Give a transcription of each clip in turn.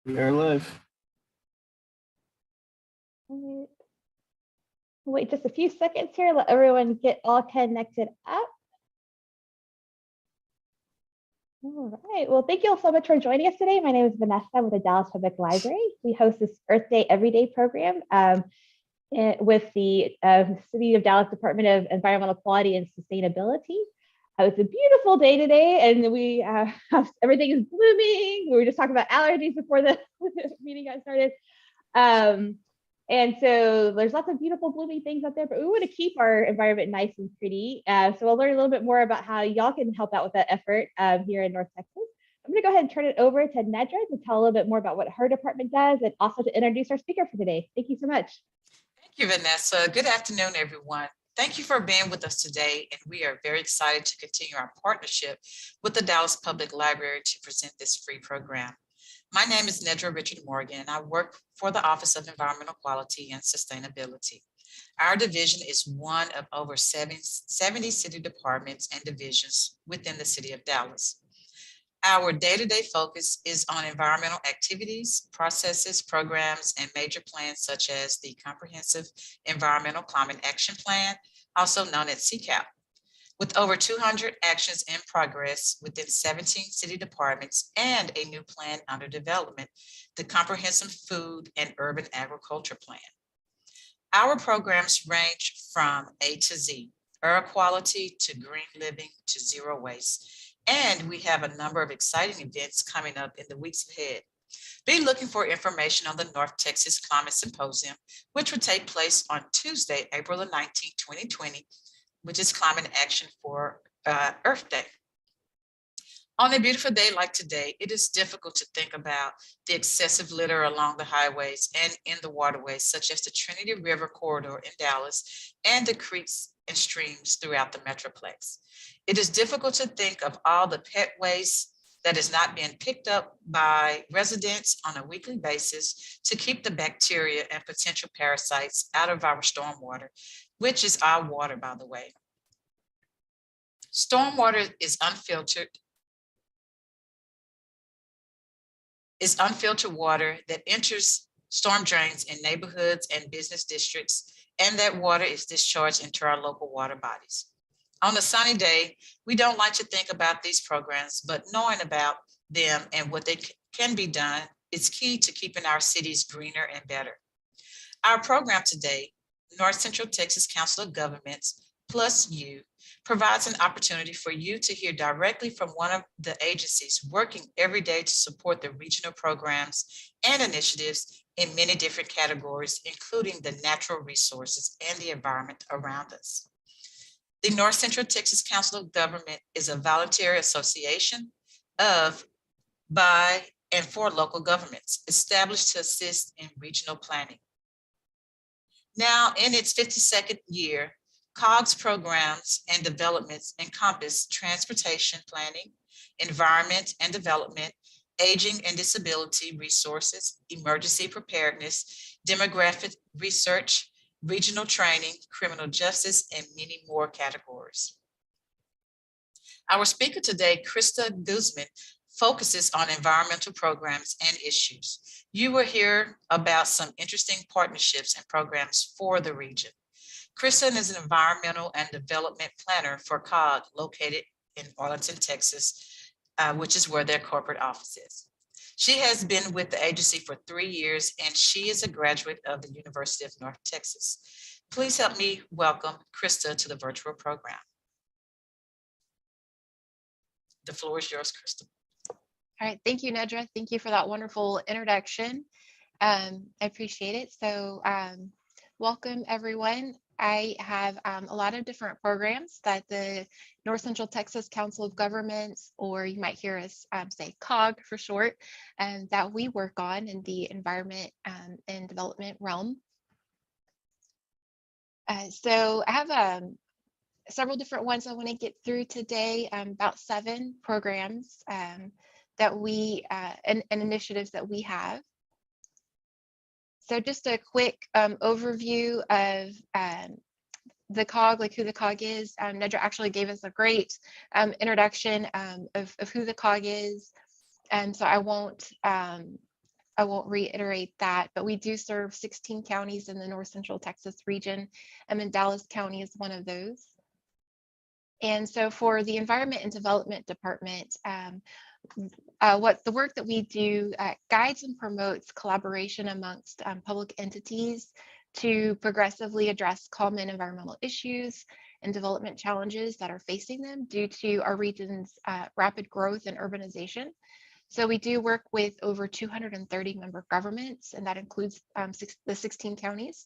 We are live. Wait just a few seconds here, let everyone get all connected up. All right, well, thank you all so much for joining us today. My name is Vanessa with the Dallas Public Library. We host this Earth Day Everyday program with the City of Dallas Department of Environmental Quality and Sustainability. It's a beautiful day today, and we everything is blooming. We were just talking about allergies before the meeting got started. And so there's lots of beautiful blooming things out there, but we want to keep our environment nice and pretty. So we'll learn a little bit more about how y'all can help out with that effort here in North Texas. I'm going to go ahead and turn it over to Nedra to tell a little bit more about what her department does and also to introduce our speaker for today. Thank you so much. Thank you, Vanessa. Good afternoon, everyone. Thank you for being with us today, and we are very excited to continue our partnership with the Dallas Public Library to present this free program. My name is Nedra Richard Morgan, and I work for the Office of Environmental Quality and Sustainability. Our division is one of over 70 city departments and divisions within the city of Dallas. Our day-to-day focus is on environmental activities, processes, programs, and major plans such as the Comprehensive Environmental Climate Action Plan, also known as CCAP. With over 200 actions in progress within 17 city departments and a new plan under development, the Comprehensive Food and Urban Agriculture Plan. Our programs range from A to Z, air quality to green living to zero waste. And we have a number of exciting events coming up in the weeks ahead. Be looking for information on the North Texas Climate Symposium, which will take place on Tuesday, April the 19th, 2020, which is Climate Action for Earth Day. On a beautiful day like today, it is difficult to think about the excessive litter along the highways and in the waterways, such as the Trinity River corridor in Dallas and the creeks and streams throughout the Metroplex. It is difficult to think of all the pet waste that is not being picked up by residents on a weekly basis to keep the bacteria and potential parasites out of our stormwater, which is our water, by the way. Stormwater is unfiltered water that enters storm drains in neighborhoods and business districts, and that water is discharged into our local water bodies. On a sunny day, we don't like to think about these programs, but knowing about them and what they can be done is key to keeping our cities greener and better. Our program today, North Central Texas Council of Governments Plus You, provides an opportunity for you to hear directly from one of the agencies working every day to support the regional programs and initiatives in many different categories, including the natural resources and the environment around us. The North Central Texas Council of Government is a voluntary association of, by, and for local governments established to assist in regional planning. Now, in its 52nd year, COGS programs and developments encompass transportation planning, environment and development, aging and disability resources, emergency preparedness, demographic research, regional training, criminal justice, and many more categories. Our speaker today, Krista Guzman, focuses on environmental programs and issues. You will hear about some interesting partnerships and programs for the region. Kristen is an environmental and development planner for COG located in Arlington, Texas, which is where their corporate office is. She has been with the agency for 3 years, and she is a graduate of the University of North Texas. Please help me welcome Krista to the virtual program. The floor is yours, Krista. All right, thank you, Nedra. Thank you for that wonderful introduction. I appreciate it. So welcome, everyone. I have a lot of different programs that the North Central Texas Council of Governments, or you might hear us say COG for short, that we work on in the environment and development realm. So I have several different ones I want to get through today, about 7 programs that we and initiatives that we have. So just a quick overview of the COG, like who the COG is. Nedra actually gave us a great introduction of who the COG is. And so I won't I won't reiterate that, but we do serve 16 counties in the North Central Texas region, and then Dallas County is one of those. And so for the Environment and Development Department, what the work that we do guides and promotes collaboration amongst public entities to progressively address common environmental issues and development challenges that are facing them due to our region's rapid growth and urbanization. So we do work with over 230 member governments, and that includes the 16 counties,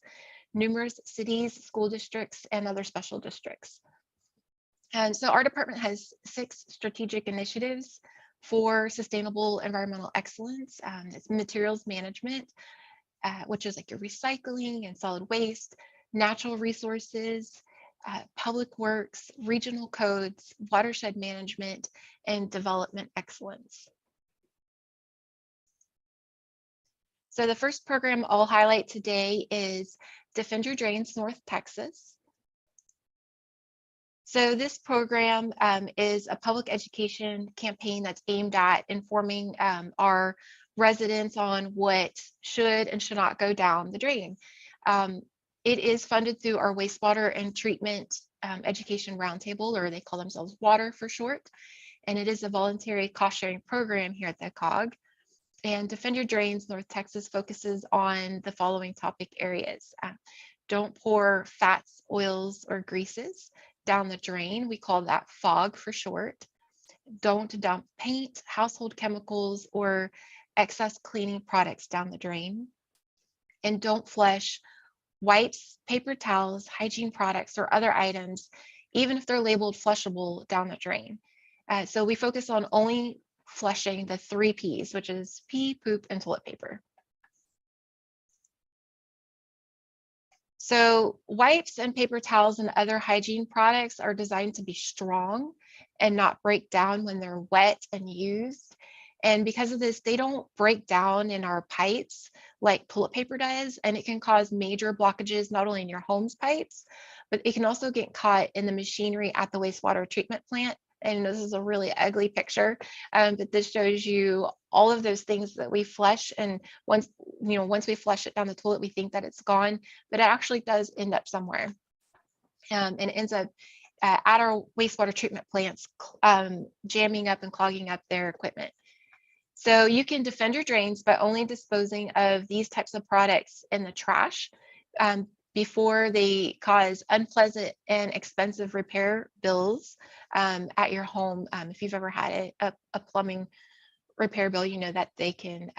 numerous cities, school districts, and other special districts. And so our department has 6 strategic initiatives for sustainable environmental excellence. It's materials management, which is like your recycling and solid waste, natural resources, public works, regional codes, watershed management, and development excellence. So the first program I'll highlight today is Defend Your Drains North Texas. So this program is a public education campaign that's aimed at informing our residents on what should and should not go down the drain. It is funded through our wastewater and treatment education roundtable, or they call themselves WATER for short. And it is a voluntary cost sharing program here at the COG. And Defend Your Drains North Texas focuses on the following topic areas. Don't pour fats, oils, or greases down the drain. We call that FOG for short. Don't dump paint, household chemicals, or excess cleaning products down the drain. And don't flush wipes, paper towels, hygiene products, or other items, even if they're labeled flushable, down the drain. So we focus on only flushing the 3 Ps, which is pee, poop, and toilet paper. So wipes and paper towels and other hygiene products are designed to be strong and not break down when they're wet and used. And because of this, they don't break down in our pipes like toilet paper does, and it can cause major blockages not only in your home's pipes, but it can also get caught in the machinery at the wastewater treatment plant. And this is a really ugly picture, but this shows you all of those things that we flush. And once we flush it down the toilet, we think that it's gone, but it actually does end up somewhere. And it ends up at our wastewater treatment plants, jamming up and clogging up their equipment. So you can defend your drains by only disposing of these types of products in the trash before they cause unpleasant and expensive repair bills at your home. If you've ever had a plumbing repair bill, you know that they can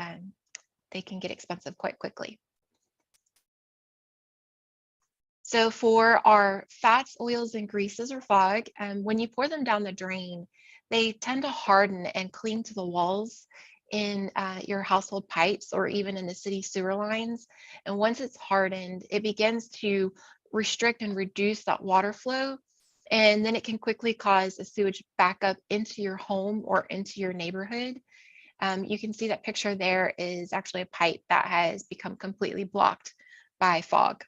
get expensive quite quickly. So for our fats, oils, and greases, or FOG, when you pour them down the drain, they tend to harden and cling to the walls in your household pipes or even in the city sewer lines. And once it's hardened, it begins to restrict and reduce that water flow. And then it can quickly cause a sewage backup into your home or into your neighborhood. You can see that picture there is actually a pipe that has become completely blocked by FOG.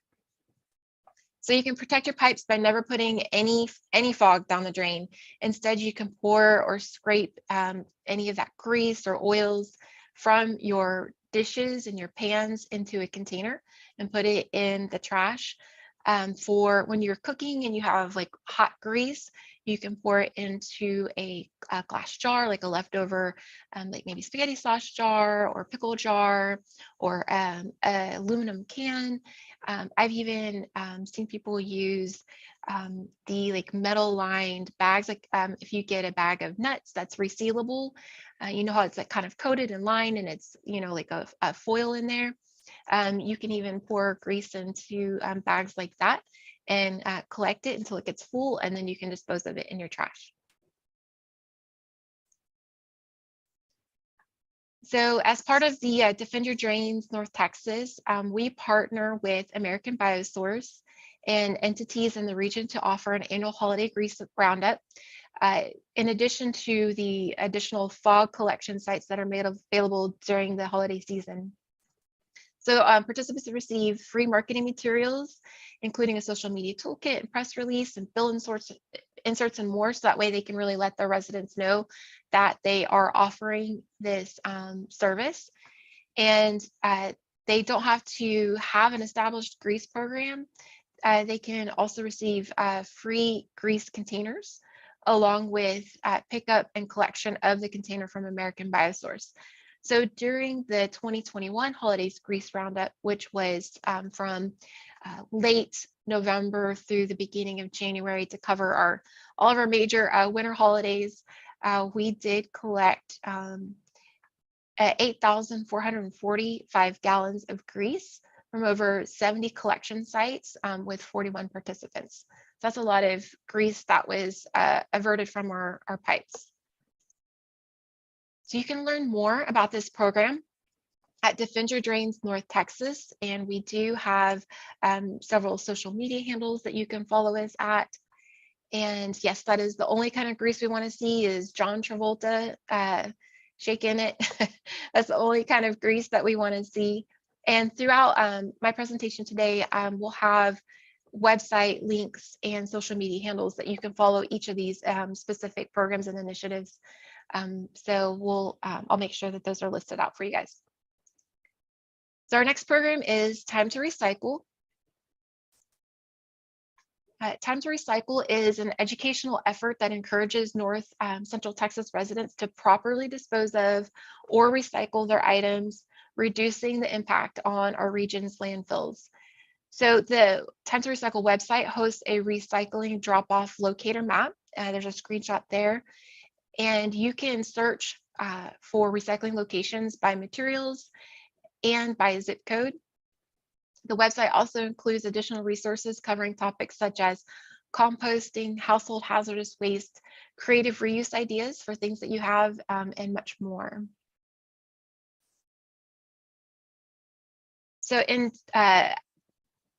So you can protect your pipes by never putting any FOG down the drain. Instead, you can pour or scrape any of that grease or oils from your dishes and your pans into a container and put it in the trash. For when you're cooking and you have like hot grease, you can pour it into a glass jar, like a leftover, like maybe spaghetti sauce jar or pickle jar, or an aluminum can. I've even seen people use the like metal lined bags, like if you get a bag of nuts that's resealable, you know how it's like kind of coated and lined and it's, you know, like a foil in there. You can even pour grease into bags like that and collect it until it gets full, and then you can dispose of it in your trash. So as part of the Defend Your Drains North Texas, we partner with American Biosource and entities in the region to offer an annual holiday grease roundup. In addition to the additional FOG collection sites that are made available during the holiday season. So participants receive free marketing materials, including a social media toolkit and press release and bill inserts and more. So that way they can really let their residents know that they are offering this service. And they don't have to have an established grease program. They can also receive free grease containers along with pickup and collection of the container from American Biosource. So during the 2021 Holidays Grease Roundup, which was from late November through the beginning of January to cover all of our major winter holidays, we did collect 8,445 gallons of grease from over 70 collection sites with 41 participants. So that's a lot of grease that was averted from our pipes. So you can learn more about this program at Defend Your Drains North Texas, and we do have several social media handles that you can follow us at. And yes, that is the only kind of grease we want to see is John Travolta shaking it. That's the only kind of grease that we want to see. And throughout my presentation today, we'll have website links and social media handles that you can follow each of these specific programs and initiatives. So I'll make sure that those are listed out for you guys. So our next program is Time to Recycle. Time to Recycle is an educational effort that encourages North Central Texas residents to properly dispose of or recycle their items, reducing the impact on our region's landfills. So the Time to Recycle website hosts a recycling drop-off locator map. There's a screenshot there, and you can search for recycling locations by materials and by zip code. The website also includes additional resources covering topics such as composting, household hazardous waste, creative reuse ideas for things that you have, and much more. So in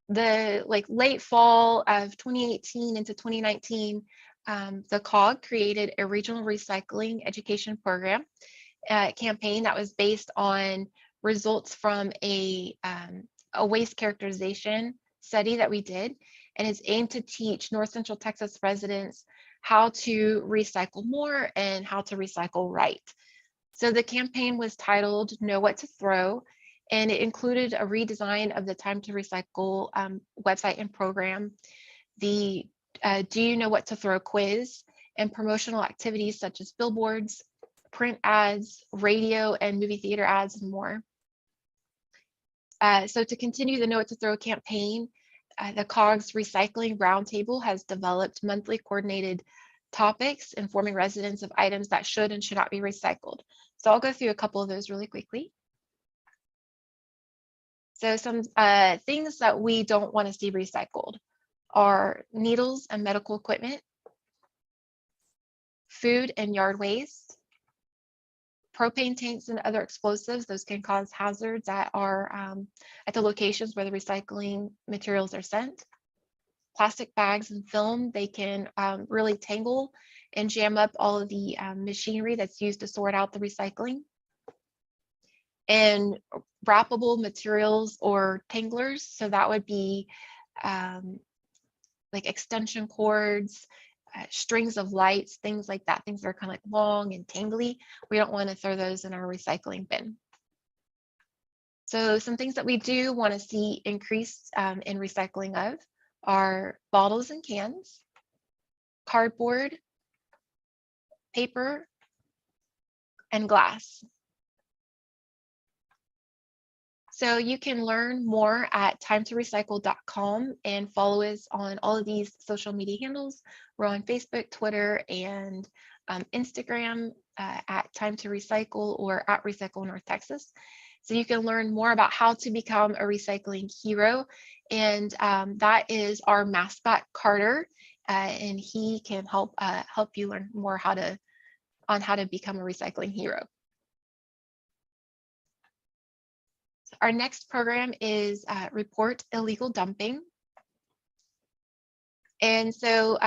the late fall of 2018 into 2019, the COG created a regional recycling education program campaign that was based on results from a waste characterization study that we did, and is aimed to teach North Central Texas residents how to recycle more and how to recycle right. So the campaign was titled Know What to Throw, and it included a redesign of the Time to Recycle website and program, the Do You Know What to Throw quiz, and promotional activities such as billboards, print ads, radio and movie theater ads, and more. So to continue the Know What to Throw campaign, the COGS Recycling Roundtable has developed monthly coordinated topics informing residents of items that should and should not be recycled. So I'll go through a couple of those really quickly. So some things that we don't want to see recycled are needles and medical equipment, food and yard waste, propane tanks and other explosives. Those can cause hazards that are at the locations where the recycling materials are sent. Plastic bags and film, they can really tangle and jam up all of the machinery that's used to sort out the recycling. And wrappable materials or tanglers, so that would be like extension cords, strings of lights, things like that, things that are kind of like long and tangly. We don't want to throw those in our recycling bin. So some things that we do want to see increased in recycling of are bottles and cans, cardboard, paper, and glass. So you can learn more at timetorecycle.com and follow us on all of these social media handles. We're on Facebook, Twitter, and Instagram at Time to Recycle or at Recycle North Texas. So you can learn more about how to become a recycling hero. And that is our mascot, Carter, and he can help you learn more on how to become a recycling hero. Our next program is Report Illegal Dumping. And so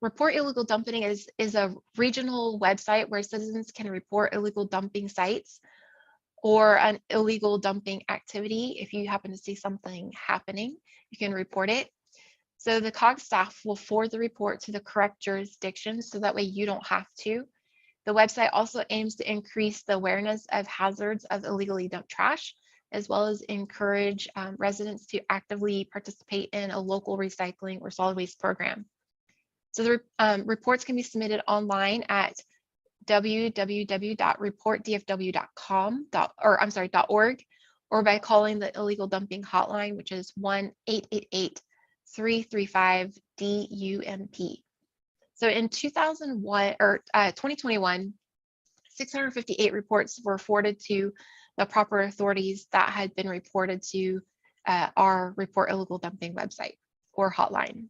Report Illegal Dumping is a regional website where citizens can report illegal dumping sites or an illegal dumping activity. If you happen to see something happening, you can report it. So the COG staff will forward the report to the correct jurisdiction so that way you don't have to. The website also aims to increase the awareness of hazards of illegally dumped trash, as well as encourage residents to actively participate in a local recycling or solid waste program. So the reports can be submitted online at www.reportdfw.org, or by calling the illegal dumping hotline, which is 1-888-335-DUMP. So in 2021, 658 reports were forwarded to the proper authorities that had been reported to our Report Illegal Dumping website or hotline.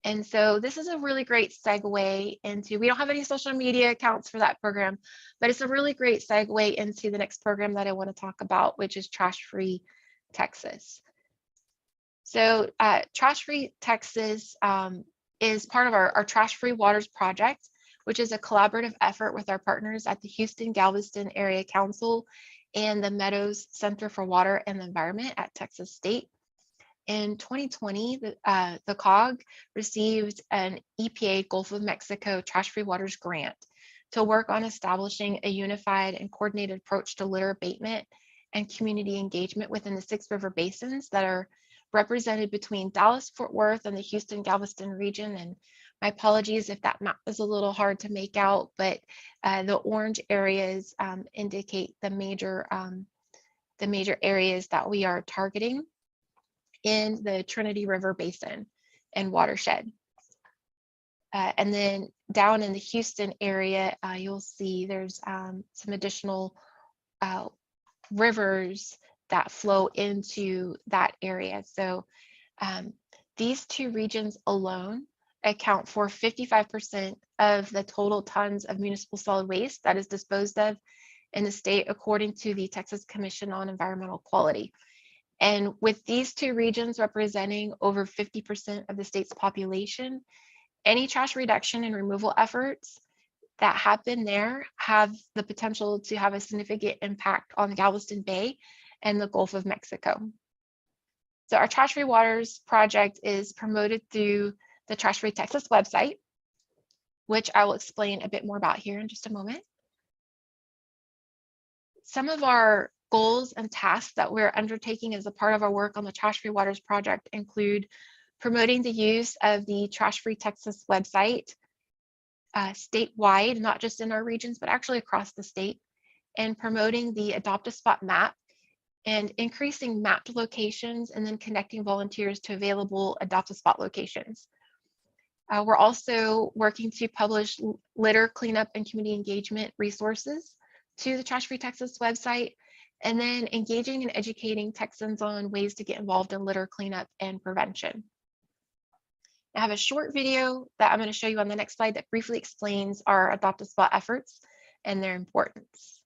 And so this is a really great segue into, we don't have any social media accounts for that program, but it's a really great segue into the next program that I want to talk about, which is Trash Free Texas. So Trash Free Texas is part of our Trash Free Waters project, which is a collaborative effort with our partners at the Houston-Galveston Area Council and the Meadows Center for Water and the Environment at Texas State. In 2020, the COG received an EPA Gulf of Mexico Trash Free Waters grant to work on establishing a unified and coordinated approach to litter abatement and community engagement within the 6 river basins that are represented between Dallas-Fort Worth and the Houston-Galveston region. And my apologies if that map is a little hard to make out, but the orange areas indicate the major areas that we are targeting in the Trinity River Basin and watershed. And then down in the Houston area, you'll see there's some additional rivers that flow into that area. So these 2 regions alone account for 55% of the total tons of municipal solid waste that is disposed of in the state, according to the Texas Commission on Environmental Quality. And with these 2 regions representing over 50% of the state's population, any trash reduction and removal efforts that happen there have the potential to have a significant impact on the Galveston Bay and the Gulf of Mexico. So our Trash Free Waters project is promoted through the Trash Free Texas website, which I will explain a bit more about here in just a moment. Some of our goals and tasks that we're undertaking as a part of our work on the Trash Free Waters project include promoting the use of the Trash Free Texas website statewide, not just in our regions, but actually across the state, and promoting the Adopt a Spot map and increasing mapped locations and then connecting volunteers to available Adopt a Spot locations. We're also working to publish litter cleanup and community engagement resources to the Trash Free Texas website, and then engaging and educating Texans on ways to get involved in litter cleanup and prevention. I have a short video that I'm going to show you on the next slide that briefly explains our Adopt a Spot efforts and their importance.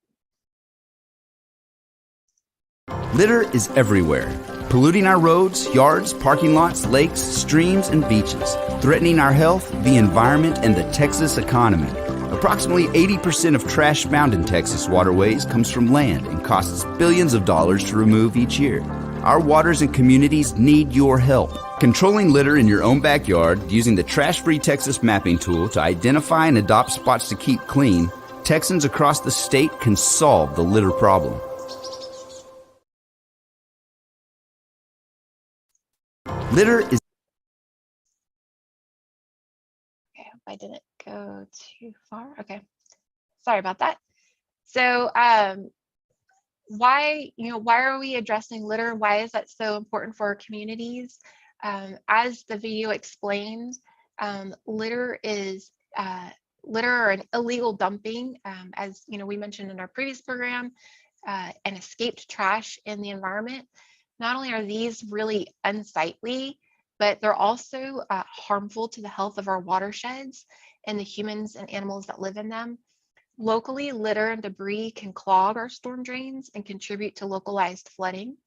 Litter is everywhere, polluting our roads, yards, parking lots, lakes, streams, and beaches, threatening our health, the environment, and the Texas economy. Approximately 80% of trash found in Texas waterways comes from land and costs billions of dollars to remove each year. Our waters and communities need your help. Controlling litter in your own backyard using the Trash Free Texas mapping tool to identify and adopt spots to keep clean, Texans across the state can solve the litter problem. Litter is... Okay, I hope I didn't go too far. Okay, sorry about that. So why are we addressing litter? Why is that so important for our communities? As the video explained, litter or an illegal dumping, as we mentioned in our previous program, and escaped trash in the environment. Not only are these really unsightly, but they're also harmful to the health of our watersheds and the humans and animals that live in them. Locally, litter and debris can clog our storm drains and contribute to localized flooding.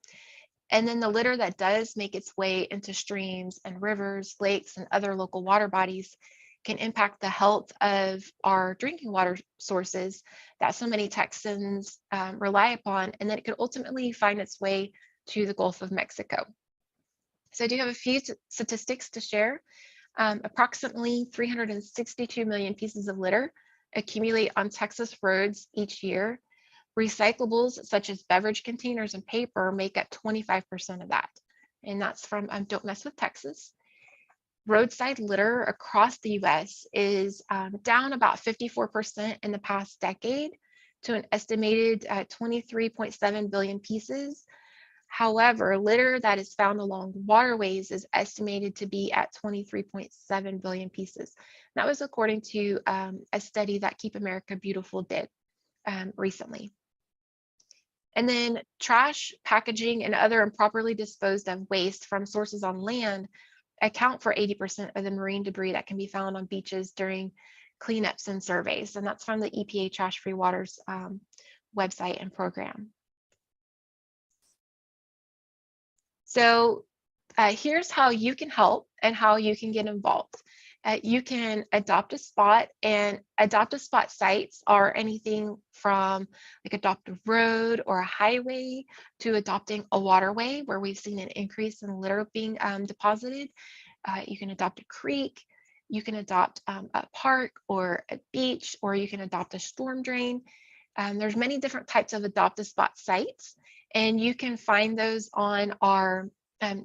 And then the litter that does make its way into streams and rivers, lakes, and other local water bodies can impact the health of our drinking water sources that so many Texans rely upon, and then it could ultimately find its way to the Gulf of Mexico. So I do have a few statistics to share. Approximately 362 million pieces of litter accumulate on Texas roads each year. Recyclables such as beverage containers and paper make up 25% of that. And that's from Don't Mess with Texas. Roadside litter across the US is down about 54% in the past decade to an estimated 23.7 billion pieces. However, litter that is found along waterways is estimated to be at 23.7 billion pieces. That was according to a study that Keep America Beautiful did recently. And then trash, packaging, and other improperly disposed of waste from sources on land account for 80% of the marine debris that can be found on beaches during cleanups and surveys. And that's from the EPA Trash Free Waters website and program. So here's how you can help and how you can get involved. You can adopt a spot, and adopt a spot sites are anything from like adopt a road or a highway to adopting a waterway where we've seen an increase in litter being deposited. You can adopt a creek, you can adopt a park or a beach, or you can adopt a storm drain. There's many different types of adopt a spot sites, and you can find those on our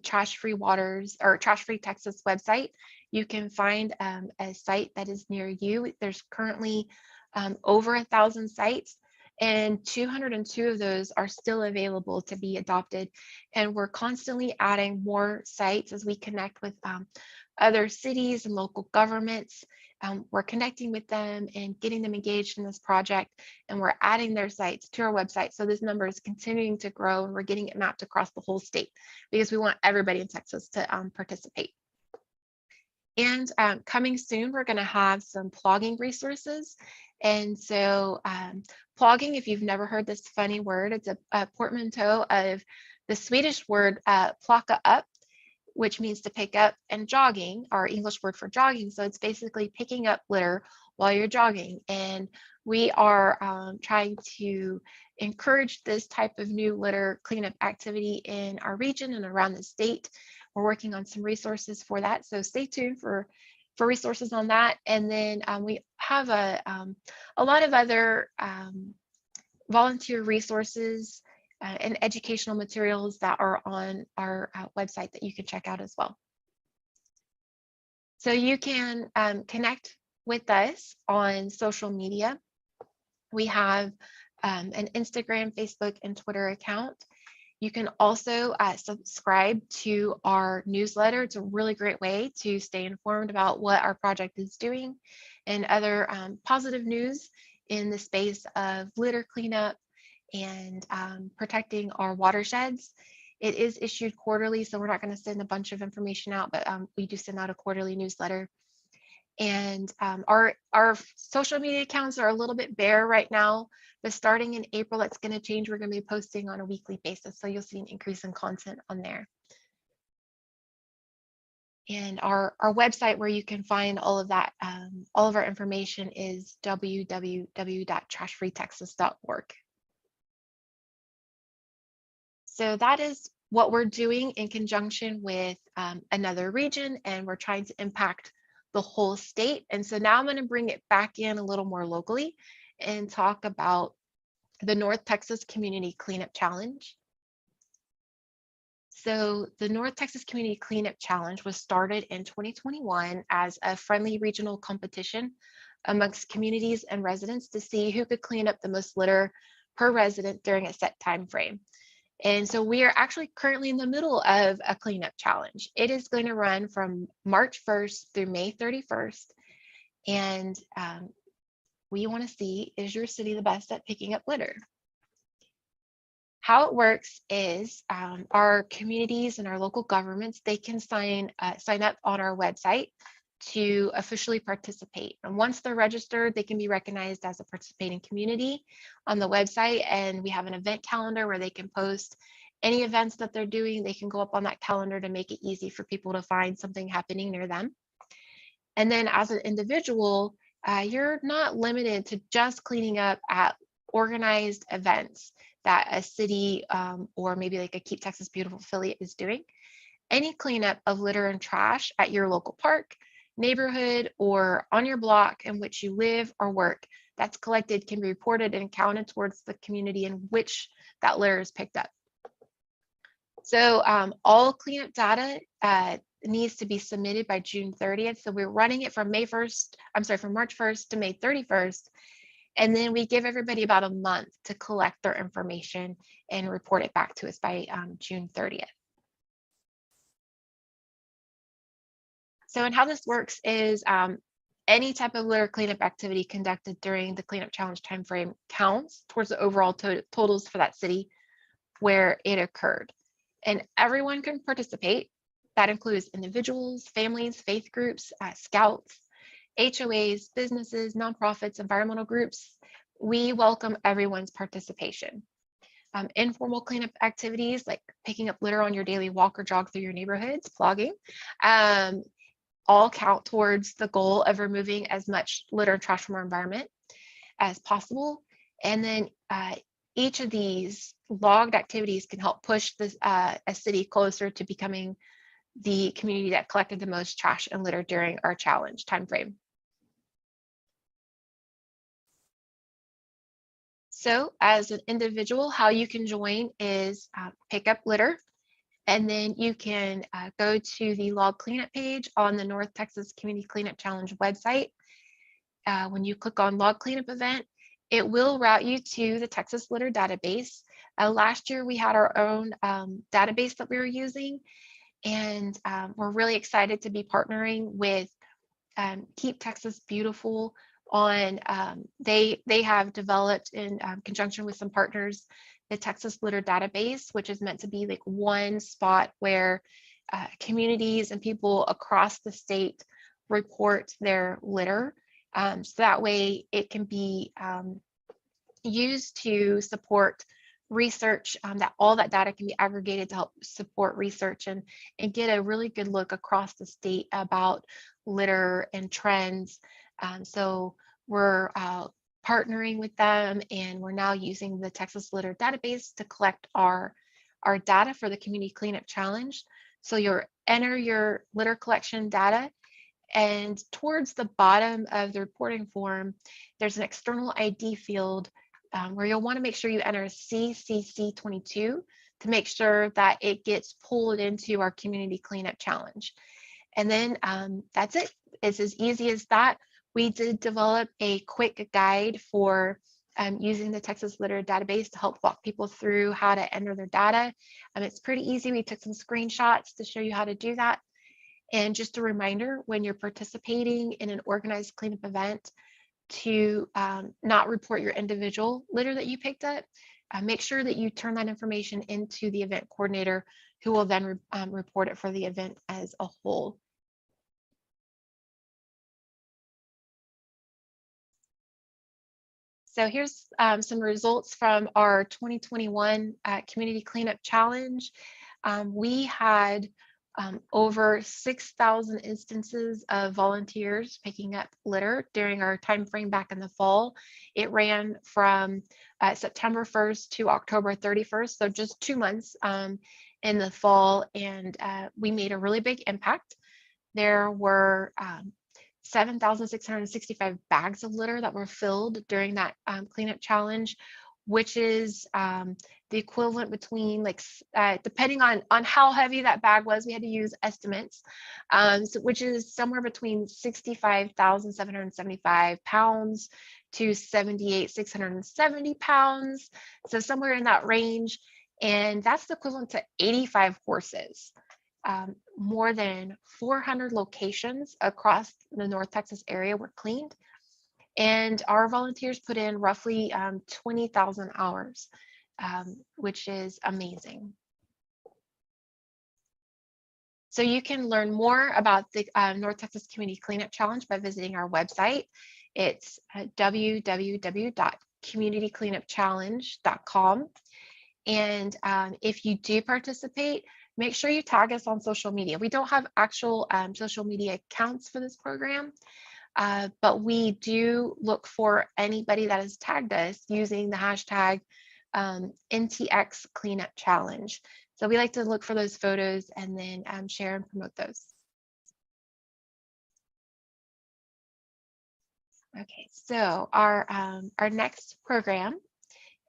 Trash Free Waters or Trash Free Texas website. You can find a site that is near you. There's currently over 1,000 sites, and 202 of those are still available to be adopted. And we're constantly adding more sites as we connect with other cities and local governments. We're connecting with them and getting them engaged in this project, and we're adding their sites to our website. So this number is continuing to grow, and we're getting it mapped across the whole state because we want everybody in Texas to participate. And coming soon, we're going to have some plogging resources. And so plogging, if you've never heard this funny word, it's a portmanteau of the Swedish word plocka up, which means to pick up, and jogging, our English word for jogging. So it's basically picking up litter while you're jogging. And we are trying to encourage this type of new litter cleanup activity in our region and around the state. We're working on some resources for that. So stay tuned for resources on that. And then we have a lot of other volunteer resources and educational materials that are on our website that you can check out as well. So you can connect with us on social media. We have an Instagram, Facebook, and Twitter account. You can also subscribe to our newsletter. It's a really great way to stay informed about what our project is doing and other positive news in the space of litter cleanup and protecting our watersheds. It is issued quarterly, so we're not going to send a bunch of information out, but we do send out a quarterly newsletter. And our social media accounts are a little bit bare right now, but starting in April, it's going to change. We're going to be posting on a weekly basis, so you'll see an increase in content on there. And our website where you can find all of that, all of our information is www.trashfreetexas.org. So that is what we're doing in conjunction with another region, and we're trying to impact the whole state. And so now I'm going to bring it back in a little more locally and talk about the North Texas Community Cleanup Challenge. So the North Texas Community Cleanup Challenge was started in 2021 as a friendly regional competition amongst communities and residents to see who could clean up the most litter per resident during a set time frame. And so we are actually currently in the middle of a cleanup challenge. It is going to run from March 1st through May 31st. And we want to see, is your city the best at picking up litter? How it works is our communities and our local governments, they can sign up on our website to officially participate. And once they're registered, they can be recognized as a participating community on the website. And we have an event calendar where they can post any events that they're doing. They can go up on that calendar to make it easy for people to find something happening near them. And then as an individual, you're not limited to just cleaning up at organized events that a city or maybe like a Keep Texas Beautiful affiliate is doing. Any cleanup of litter and trash at your local park, neighborhood or on your block in which you live or work that's collected can be reported and counted towards the community in which that litter is picked up. So all cleanup data needs to be submitted by June 30th. So we're running it from March 1st to May 31st. And then we give everybody about a month to collect their information and report it back to us by June 30th. So, and how this works is any type of litter cleanup activity conducted during the cleanup challenge timeframe counts towards the overall totals for that city where it occurred. And everyone can participate. That includes individuals, families, faith groups, scouts, HOAs, businesses, nonprofits, environmental groups. We welcome everyone's participation. Informal cleanup activities like picking up litter on your daily walk or jog through your neighborhoods, plogging, all count towards the goal of removing as much litter and trash from our environment as possible. And then each of these logged activities can help push this, a city closer to becoming the community that collected the most trash and litter during our challenge timeframe. So as an individual, how you can join is pick up litter. And then you can go to the log cleanup page on the North Texas Community Cleanup Challenge website. When you click on log cleanup event, it will route you to the Texas Litter database. Last year, we had our own database that we were using, and we're really excited to be partnering with Keep Texas Beautiful on, they have developed in conjunction with some partners, the Texas Litter database, which is meant to be like one spot where communities and people across the state report their litter. So that way it can be used to support research, that all that data can be aggregated to help support research and get a really good look across the state about litter and trends. So we're partnering with them, and we're now using the Texas Litter database to collect our data for the Community Cleanup Challenge. So you'll enter your litter collection data, and towards the bottom of the reporting form, there's an external ID field where you'll want to make sure you enter CCC22 to make sure that it gets pulled into our Community Cleanup Challenge. And then that's it. It's as easy as that. We did develop a quick guide for using the Texas Litter database to help walk people through how to enter their data. It's pretty easy. We took some screenshots to show you how to do that. And just a reminder, when you're participating in an organized cleanup event, to not report your individual litter that you picked up. Make sure that you turn that information into the event coordinator, who will then report it for the event as a whole. So here's some results from our 2021 Community Cleanup Challenge. We had over 6,000 instances of volunteers picking up litter during our time frame back in the fall. It ran from September 1st to October 31st, so just 2 months in the fall, and we made a really big impact. There were 7,665 bags of litter that were filled during that cleanup challenge, which is the equivalent between, like, depending on how heavy that bag was, we had to use estimates, which is somewhere between 65,775 pounds to 78,670 pounds. So somewhere in that range. And that's the equivalent to 85 horses. More than 400 locations across the North Texas area were cleaned. And our volunteers put in roughly 20,000 hours, which is amazing. So you can learn more about the North Texas Community Cleanup Challenge by visiting our website. It's www.communitycleanupchallenge.com. And if you do participate, make sure you tag us on social media. We don't have actual social media accounts for this program. But we do look for anybody that has tagged us using the hashtag NTX Cleanup Challenge. So we like to look for those photos and then share and promote those. Okay, so our next program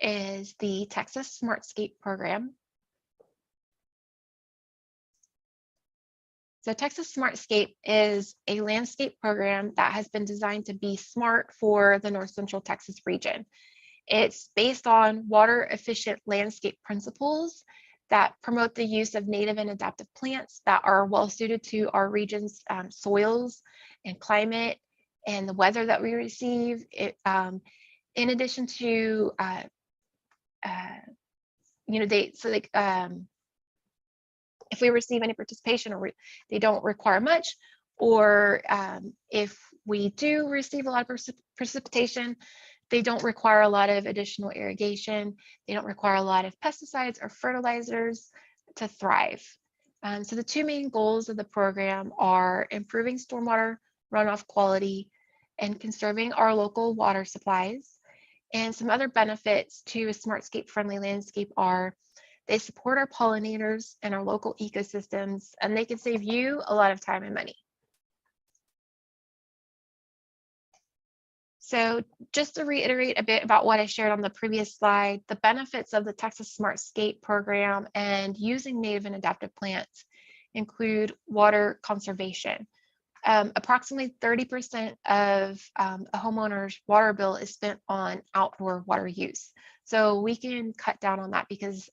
is the Texas Smartscape program. So Texas Smartscape is a landscape program that has been designed to be smart for the North Central Texas region. It's based on water efficient landscape principles that promote the use of native and adaptive plants that are well suited to our region's soils and climate and the weather that we receive. In addition to, if we receive any participation or they don't require much, or if we do receive a lot of precipitation, they don't require a lot of additional irrigation. They don't require a lot of pesticides or fertilizers to thrive. So the two main goals of the program are improving stormwater runoff quality and conserving our local water supplies. And some other benefits to a smartscape friendly landscape are they support our pollinators and our local ecosystems, and they can save you a lot of time and money. So just to reiterate a bit about what I shared on the previous slide, the benefits of the Texas Smartscape program and using native and adaptive plants include water conservation. Approximately 30% of a homeowner's water bill is spent on outdoor water use. So we can cut down on that because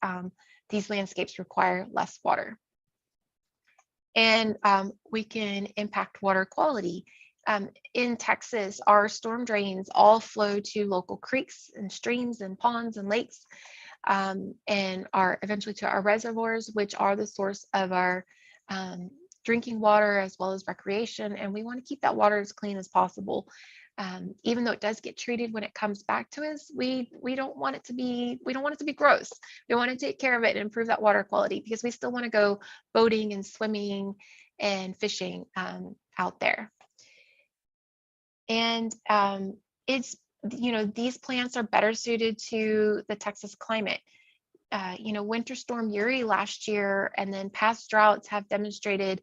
these landscapes require less water. And we can impact water quality. In Texas, our storm drains all flow to local creeks and streams and ponds and lakes, and are eventually to our reservoirs, which are the source of our drinking water as well as recreation. And we want to keep that water as clean as possible. Even though it does get treated when it comes back to us, we don't want it to be gross. We want to take care of it and improve that water quality because we still want to go boating and swimming and fishing out there. And it's, these plants are better suited to the Texas climate. Winter Storm Uri last year and then past droughts have demonstrated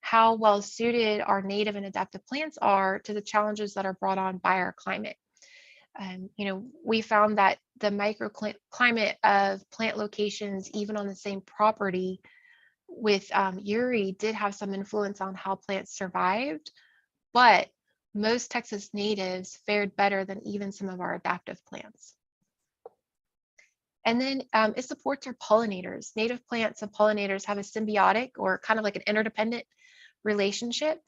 how well suited our native and adaptive plants are to the challenges that are brought on by our climate. We found that the microclimate of plant locations, even on the same property with Uri, did have some influence on how plants survived, but most Texas natives fared better than even some of our adaptive plants. And then it supports our pollinators. Native plants and pollinators have a symbiotic or kind of like an interdependent relationship.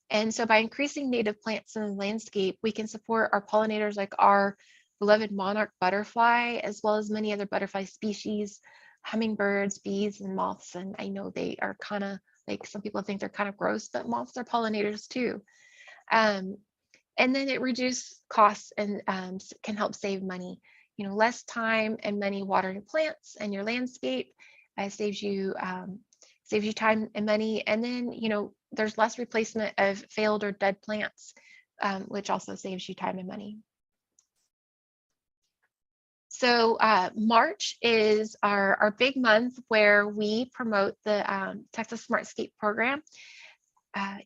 And so by increasing native plants in the landscape, we can support our pollinators like our beloved monarch butterfly, as well as many other butterfly species, hummingbirds, bees, and moths. And I know they are kind of like, some people think they're kind of gross, but moths are pollinators too. And then it reduces costs and can help save money. Less time and money watering plants and your landscape saves you time and money. And then, there's less replacement of failed or dead plants, which also saves you time and money. So March is our big month where we promote the Texas Smartscape program.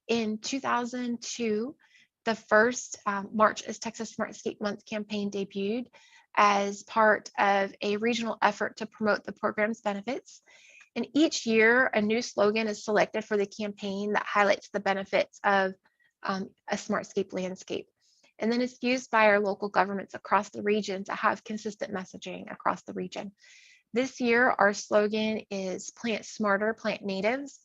In 2002, the first March is Texas Smartscape Month campaign debuted as part of a regional effort to promote the program's benefits. And each year, a new slogan is selected for the campaign that highlights the benefits of a smartscape landscape. And then it's used by our local governments across the region to have consistent messaging across the region. This year, our slogan is Plant Smarter, Plant Natives.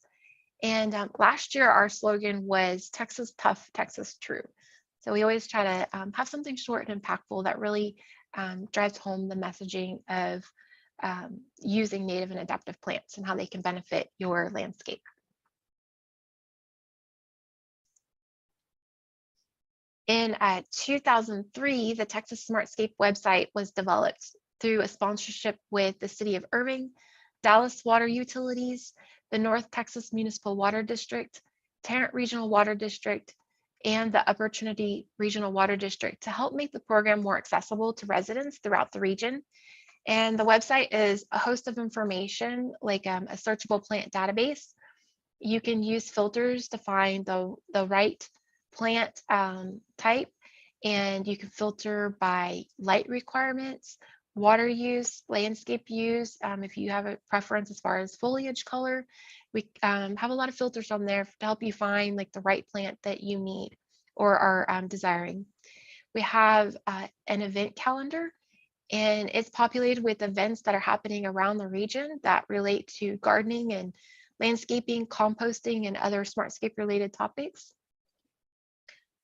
And last year, our slogan was Texas Tough, Texas True. So we always try to have something short and impactful that really drives home the messaging of using native and adaptive plants and how they can benefit your landscape. In 2003, the Texas Smartscape website was developed through a sponsorship with the City of Irving, Dallas Water Utilities, the North Texas Municipal Water District, Tarrant Regional Water District, and the Upper Trinity Regional Water District to help make the program more accessible to residents throughout the region. And the website is a host of information like a searchable plant database. You can use filters to find the right plant type, and you can filter by light requirements, water use, landscape use. If you have a preference as far as foliage color, we have a lot of filters on there to help you find like the right plant that you need or are desiring. We have an event calendar, and it's populated with events that are happening around the region that relate to gardening and landscaping, composting, and other smartscape related topics.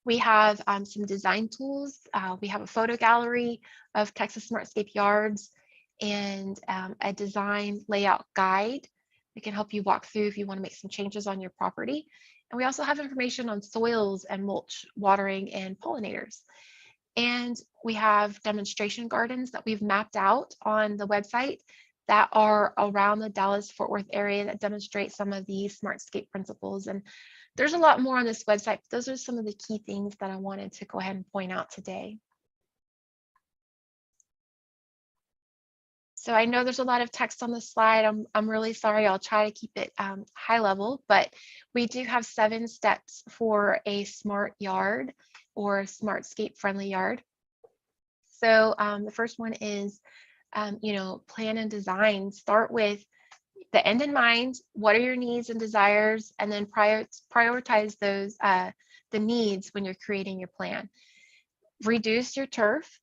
We have some design tools. We have a photo gallery of Texas Smartscape yards and a design layout guide that can help you walk through if you want to make some changes on your property. And we also have information on soils and mulch, watering, and pollinators. And we have demonstration gardens that we've mapped out on the website that are around the Dallas-Fort Worth area that demonstrate some of these Smartscape principles. And there's a lot more on this website, but those are some of the key things that I wanted to go ahead and point out today. So I know there's a lot of text on the slide. I'm really sorry. I'll try to keep it high level, but we do have 7 steps for a smart yard or Smartscape friendly yard. So the first one is, plan and design. Start with the end in mind. What are your needs and desires? And then prioritize those, the needs when you're creating your plan. Reduce your turf.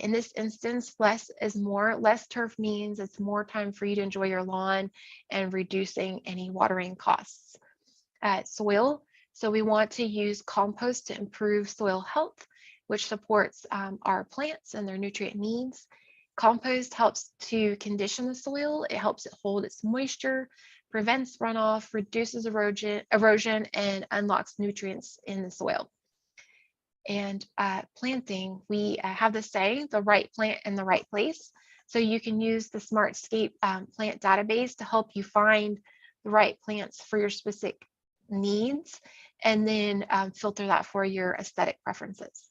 In this instance, less is more. Less turf means it's more time for you to enjoy your lawn and reducing any watering costs. Soil. So we want to use compost to improve soil health, which supports our plants and their nutrient needs. Compost helps to condition the soil. It helps it hold its moisture, prevents runoff, reduces erosion, and unlocks nutrients in the soil. And planting, we have the saying, the right plant in the right place. So you can use the Smartscape plant database to help you find the right plants for your specific needs, and then filter that for your aesthetic preferences.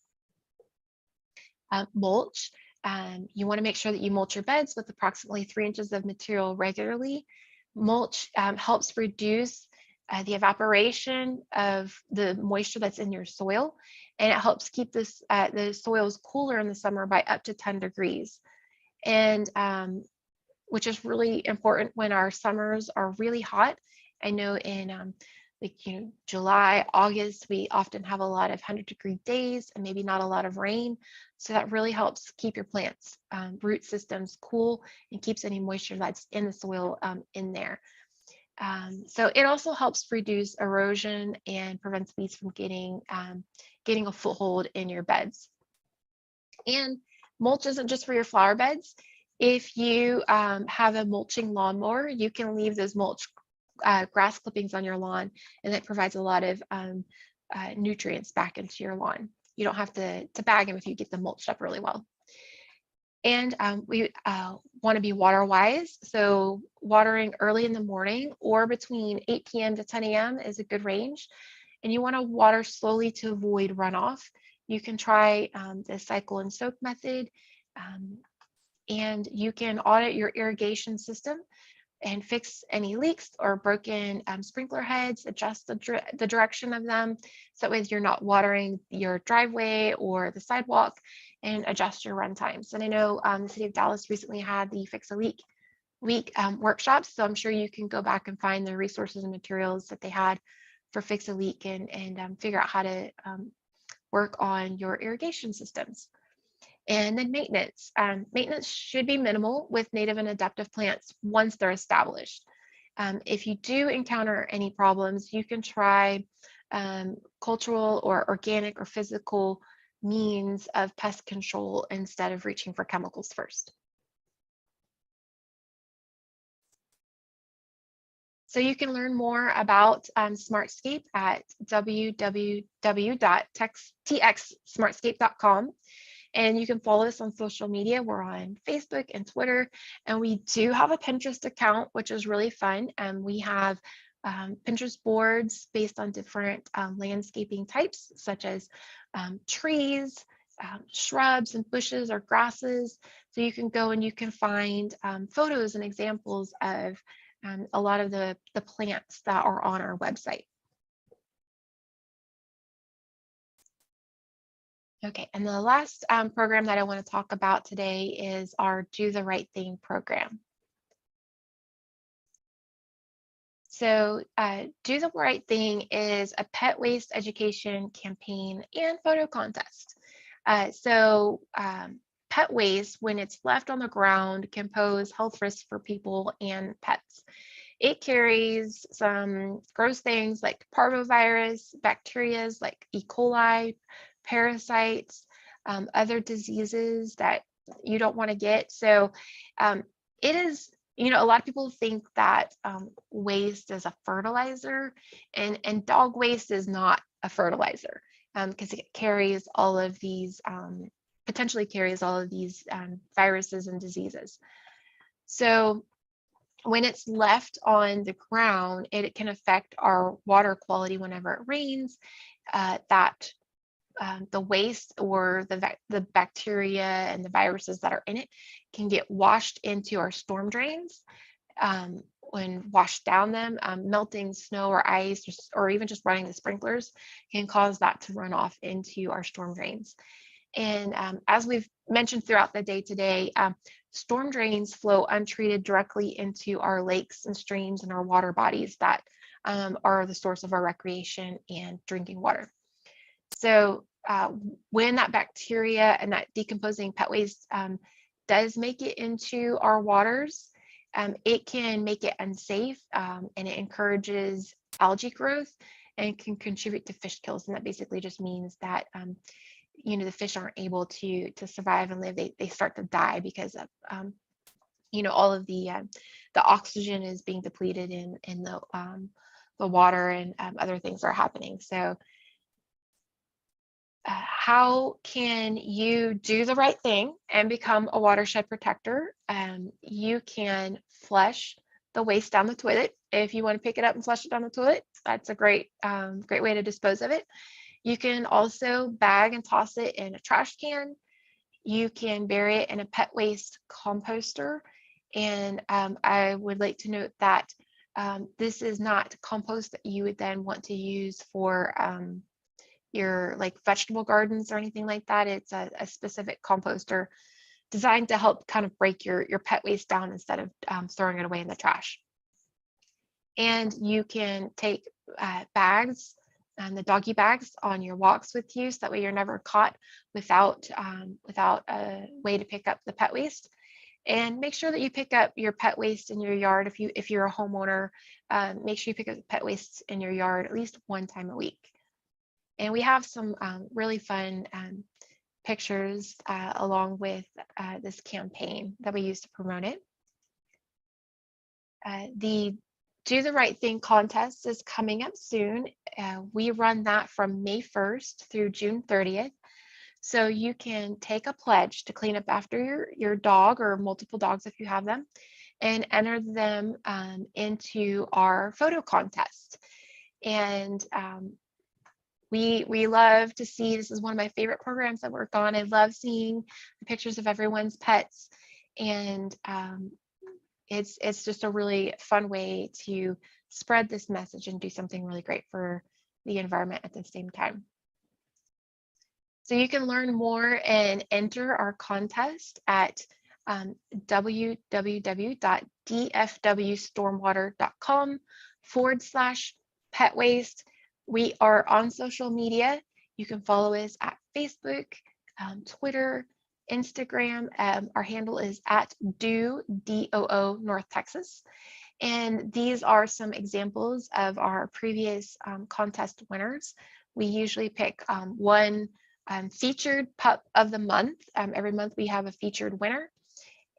Mulch. You want to make sure that you mulch your beds with approximately 3 inches of material regularly. Mulch helps reduce the evaporation of the moisture that's in your soil, and it helps keep this the soils cooler in the summer by up to 10 degrees. And which is really important when our summers are really hot. I know in July, August, we often have a lot of 100-degree days and maybe not a lot of rain. So that really helps keep your plants root systems cool and keeps any moisture that's in the soil in there. So it also helps reduce erosion and prevents weeds from getting a foothold in your beds. And mulch isn't just for your flower beds. If you have a mulching lawnmower, you can leave those mulch grass clippings on your lawn, and that provides a lot of nutrients back into your lawn. You don't have to bag them if you get them mulched up really well. And we want to be water wise. So watering early in the morning or between 8 p.m. to 10 a.m. is a good range. And you want to water slowly to avoid runoff. You can try the cycle and soak method. And you can audit your irrigation system and fix any leaks or broken sprinkler heads, adjust the direction of them. So that way you're not watering your driveway or the sidewalk, and adjust your run times. And I know the City of Dallas recently had the Fix a Leak Week workshops. So I'm sure you can go back and find the resources and materials that they had for Fix a Leak and figure out how to work on your irrigation systems. And then maintenance. Maintenance should be minimal with native and adaptive plants once they're established. If you do encounter any problems, you can try cultural or organic or physical means of pest control instead of reaching for chemicals first. So you can learn more about Smartscape at www.txsmartscape.com. And you can follow us on social media. We're on Facebook and Twitter, and we do have a Pinterest account, which is really fun. And we have Pinterest boards based on different landscaping types, such as trees, shrubs and bushes or grasses. So you can go and you can find photos and examples of a lot of the plants that are on our website. Okay, and the last program that I want to talk about today is our Do the Right Thing program. So Do the Right Thing is a pet waste education campaign and photo contest. Pet waste, when it's left on the ground, can pose health risks for people and pets. It carries some gross things like parvovirus, bacteria like E. coli, parasites, other diseases that you don't want to get. So it is, a lot of people think that waste is a fertilizer, and dog waste is not a fertilizer because it carries all of these, potentially carries all of these viruses and diseases. So when it's left on the ground, it can affect our water quality whenever it rains. The waste or the bacteria and the viruses that are in it can get washed into our storm drains. When washed down them, melting snow or ice, or even just running the sprinklers can cause that to run off into our storm drains. And as we've mentioned throughout the day today, storm drains flow untreated directly into our lakes and streams and our water bodies that are the source of our recreation and drinking water. So when that bacteria and that decomposing pet waste does make it into our waters, it can make it unsafe, and it encourages algae growth and can contribute to fish kills. And that basically just means that the fish aren't able to survive and live. They start to die because of all of the oxygen is being depleted in the water, and other things are happening. So how can you do the right thing and become a watershed protector? You can flush the waste down the toilet. If you want to pick it up and flush it down the toilet, that's a great way to dispose of it. You can also bag and toss it in a trash can. You can bury it in a pet waste composter. And I would like to note that this is not compost that you would then want to use for your like vegetable gardens or anything like that. It's a specific composter designed to help kind of break your pet waste down instead of throwing it away in the trash. And you can take bags, the doggy bags, on your walks with you, so that way you're never caught without a way to pick up the pet waste. And make sure that you pick up your pet waste in your yard. If you're a homeowner, make sure you pick up the pet waste in your yard at least one time a week. And we have some really fun pictures along with this campaign that we use to promote it. The Do the Right Thing contest is coming up soon. We run that from May 1st through June 30th. So you can take a pledge to clean up after your dog or multiple dogs if you have them, and enter them into our photo contest. And we love to see, this is one of my favorite programs I work on. I love seeing the pictures of everyone's pets, and it's just a really fun way to spread this message and do something really great for the environment at the same time. So you can learn more and enter our contest at www.dfwstormwater.com/pet waste. We are on social media. You can follow us at Facebook, Twitter, Instagram. Our handle is at DOO North Texas. And these are some examples of our previous contest winners. We usually pick one featured pup of the month. Every month we have a featured winner,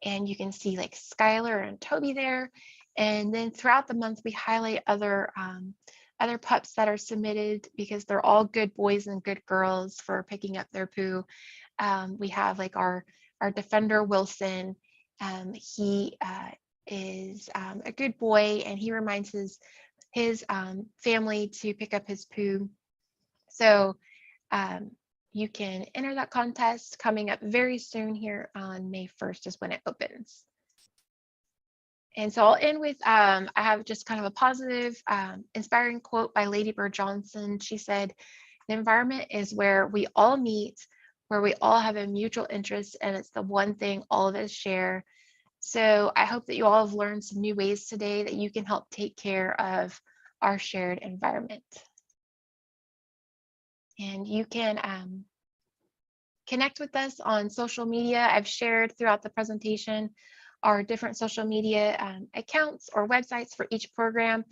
and you can see like Skylar and Toby there. And then throughout the month we highlight other pups that are submitted, because they're all good boys and good girls for picking up their poo. We have like our defender Wilson. He is a good boy, and he reminds his family to pick up his poo. So you can enter that contest coming up very soon. Here on May 1st is when it opens. And so I'll end with, I have just kind of a positive, inspiring quote by Lady Bird Johnson. She said, "The environment is where we all meet, where we all have a mutual interest and it's the one thing all of us share. So I hope that you all have learned some new ways today that you can help take care of our shared environment. And you can connect with us on social media. I've shared throughout the presentation our different social media accounts or websites for each program.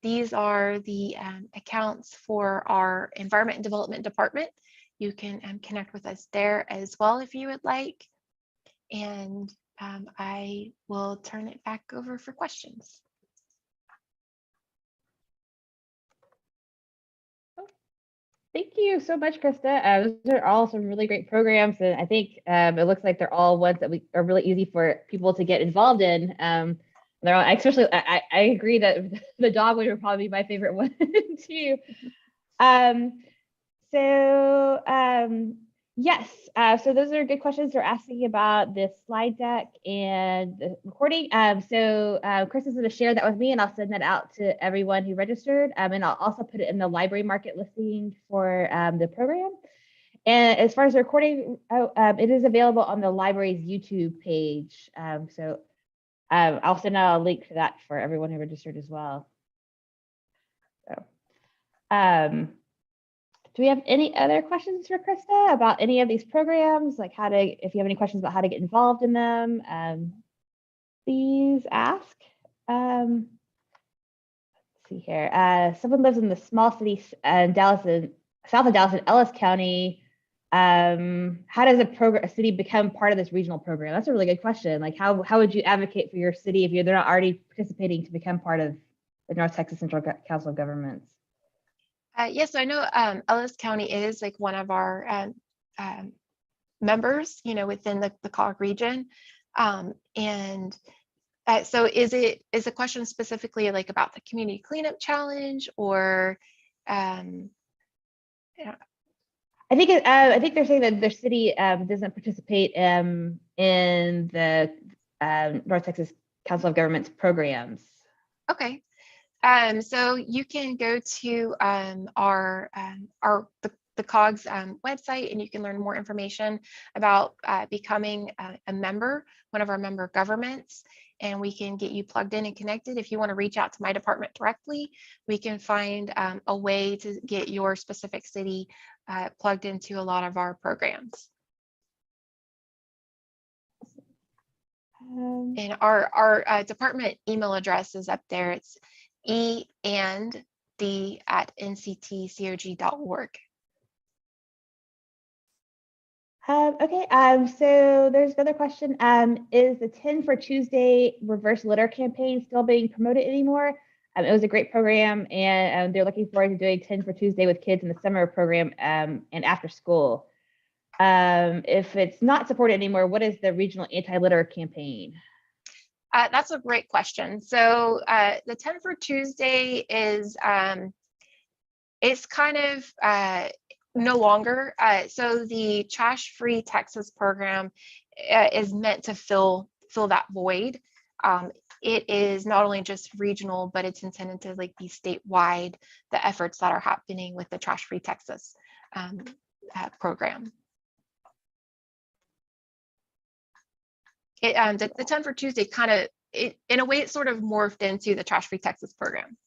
These are the accounts for our Environment and Development Department. You can connect with us there as well if you would like. And I will turn it back over for questions. Thank you so much, Krista. Those are all some really great programs, and I think it looks like they're all ones that are really easy for people to get involved in. They're all, especially, I agree that the dogwood would probably be my favorite one too. Yes, so those are good questions. They're asking about this slide deck and the recording. Chris is going to share that with me, and I'll send that out to everyone who registered. And I'll also put it in the library market listing for the program. And as far as the recording, it is available on the library's YouTube page. I'll send out a link to that for everyone who registered as well. Do we have any other questions for Krista about any of these programs? Like if you have any questions about how to get involved in them, please ask. Let's see here. Someone lives in the small city in south of Dallas in Ellis County. How does a city become part of this regional program? That's a really good question. Like how would you advocate for your city if they're not already participating to become part of the North Texas Central Council of Governments? Yes, so I know Ellis County is like one of our members, within the COG region. So is the question specifically like about the community cleanup challenge, or? I think they're saying that their city doesn't participate in the North Texas Council of Governments programs. Okay. So you can go to the COG's website, and you can learn more information about becoming a member, one of our member governments, and we can get you plugged in and connected. If you want to reach out to my department directly, we can find a way to get your specific city plugged into a lot of our programs. And our department email address is up there. It's e&d@nctcog.org. Okay, so there's another question. Is the 10 for Tuesday reverse litter campaign still being promoted anymore? It was a great program, and they're looking forward to doing 10 for Tuesday with kids in the summer program and after school. If it's not supported anymore, what is the regional anti-litter campaign? That's a great question. So the 10 for Tuesday is it's kind of no longer. So the Trash Free Texas program is meant to fill that void. It is not only just regional, but it's intended to be statewide, the efforts that are happening with the Trash Free Texas program. The 10 for Tuesday in a way, it sort of morphed into the Trash Free Texas program.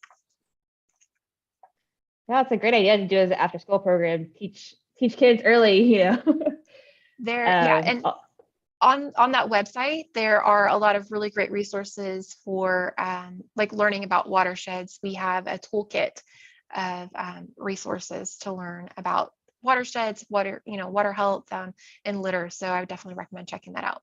Yeah, it's a great idea to do as an after school program, teach kids early, There, yeah, and on that website, there are a lot of really great resources for learning about watersheds. We have a toolkit of resources to learn about watersheds, water health, and litter. So I would definitely recommend checking that out.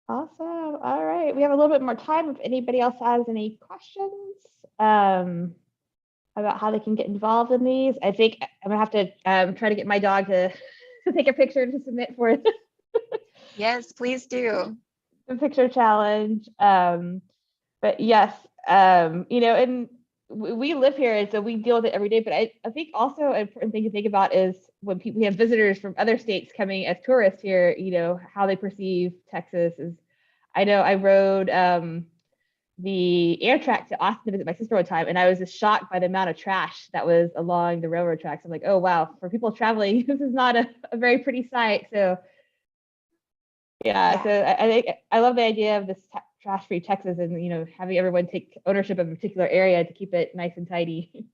Awesome. All right. We have a little bit more time if anybody else has any questions about how they can get involved in these. I think I'm going to have to try to get my dog to take a picture to submit for it. Yes, please do. The picture challenge. But yes, and we live here, and so we deal with it every day. But I think also an important thing to think about is when we have visitors from other states coming as tourists here, how they perceive Texas is. I know I rode the Amtrak to Austin to visit my sister one time, and I was just shocked by the amount of trash that was along the railroad tracks. I'm like, oh wow, for people traveling, this is not a very pretty sight. So yeah, so I think I love the idea of this trash-free Texas, and having everyone take ownership of a particular area to keep it nice and tidy.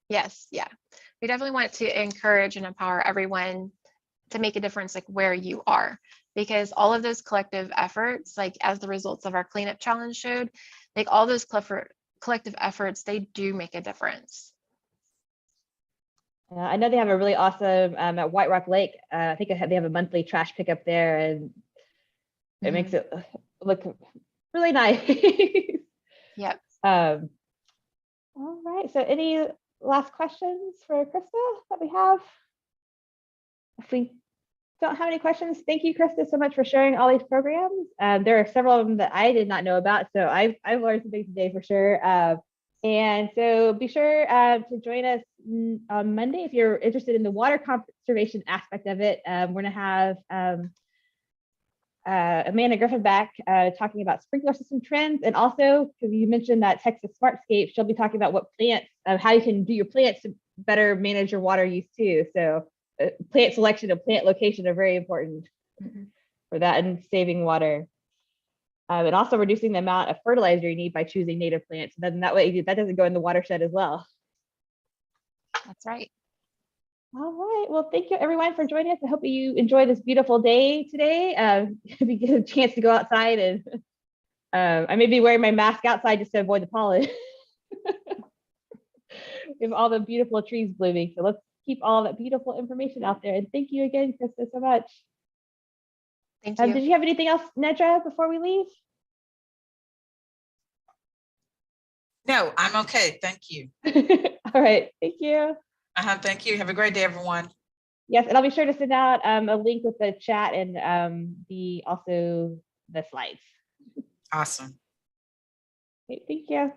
Yes, yeah. We definitely want to encourage and empower everyone to make a difference like where you are, because all of those collective efforts, like as the results of our cleanup challenge showed, like all those collective efforts, they do make a difference. I know they have a really awesome at White Rock Lake. I think they have a monthly trash pickup there, and it makes it look really nice. Yep. All right. So any last questions for Krista that we have? If we don't have any questions, thank you, Krista, so much for sharing all these programs. There are several of them that I did not know about, so I've learned some things today for sure. And so be sure to join us on Monday if you're interested in the water conservation aspect of it. We're going to have Amanda Griffin back talking about sprinkler system trends, and also because you mentioned that Texas Smartscape, she'll be talking about what plants, how you can do your plants to better manage your water use too. So plant selection and plant location are very important for that and saving water. And also reducing the amount of fertilizer you need by choosing native plants. Then that way that doesn't go in the watershed as well. That's right. All right. Well, thank you everyone for joining us. I hope you enjoy this beautiful day today. If you get a chance to go outside, and I may be wearing my mask outside just to avoid the pollen. We have all the beautiful trees blooming. So let's keep all that beautiful information out there. And thank you again, Krista, so much. Thank you. Did you have anything else, Nedra, before we leave? No, I'm okay. Thank you. All right. Thank you. Thank you. Have a great day, everyone. Yes, and I'll be sure to send out a link with the chat and also the slides. Awesome. Okay, thank you.